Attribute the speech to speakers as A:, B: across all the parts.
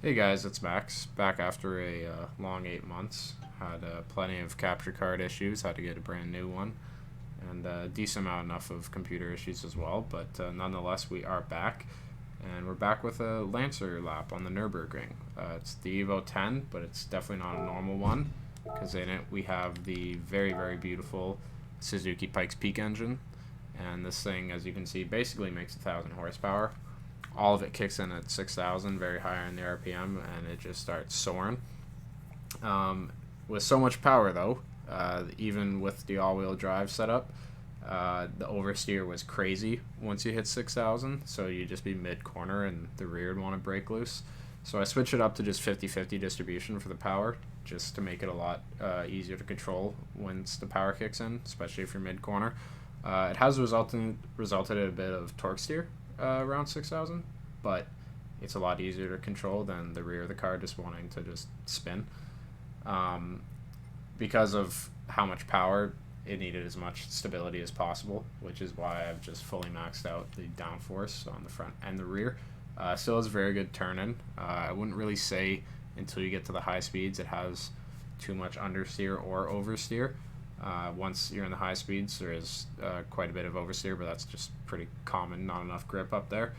A: Hey guys, it's Max, back after a long 8 months. Had plenty of capture card issues, had to get a brand new one, and a decent amount enough of computer issues as well, but nonetheless we are back, and we're back with a Lancer lap on the Nurburgring. It's the Evo 10, but it's definitely not a normal one, because in it we have the very beautiful Suzuki Pikes Peak engine, and this thing, as you can see, basically makes 1,000 horsepower. All of it kicks in at 6,000, very high on the RPM, and it just starts soaring. With so much power, though, even with the all-wheel drive setup, the oversteer was crazy once you hit 6,000, so you'd just be mid-corner and the rear would want to break loose. So I switched it up to just 50-50 distribution for the power, just to make it a lot easier to control once the power kicks in, especially if you're mid-corner. It has resulted in a bit of torque steer around 6,000, but it's a lot easier to control than the rear of the car just wanting to just spin. Because of how much power, it needed as much stability as possible, which is why I've just fully maxed out the downforce on the front and the rear. Still has very good turn-in. I wouldn't really say until you get to the high speeds it has too much understeer or oversteer. Once you're in the high speeds, there is quite a bit of oversteer, but that's just pretty common, not enough grip up there.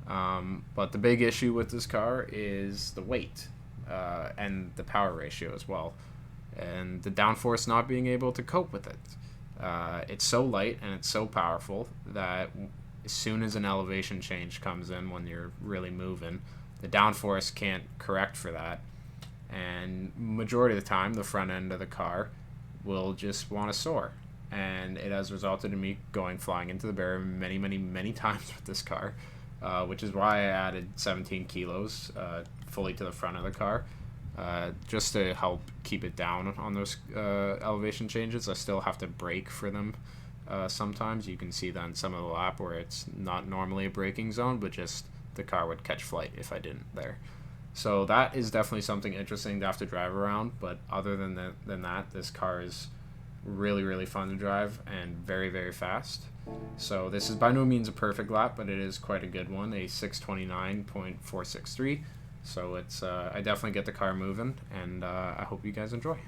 A: But the big issue with this car is the weight and the power ratio as well, and the downforce not being able to cope with it. It's so light and it's so powerful that as soon as an elevation change comes in when you're really moving, the downforce can't correct for that, and majority of the time the front end of the car will just want to soar, and it has resulted in me going flying into the barrier many times with this car, which is why I added 17 kilos fully to the front of the car, just to help keep it down on those elevation changes. I still have to brake for them sometimes. You can see that in some of the lap where it's not normally a braking zone, but just the car would catch flight if I didn't there. So that is definitely something interesting to have to drive around, but other than that, this car is really fun to drive and very fast. So this is by no means a perfect lap, but it is quite a good one, a 629.463. So it's I definitely get the car moving, and I hope you guys enjoy.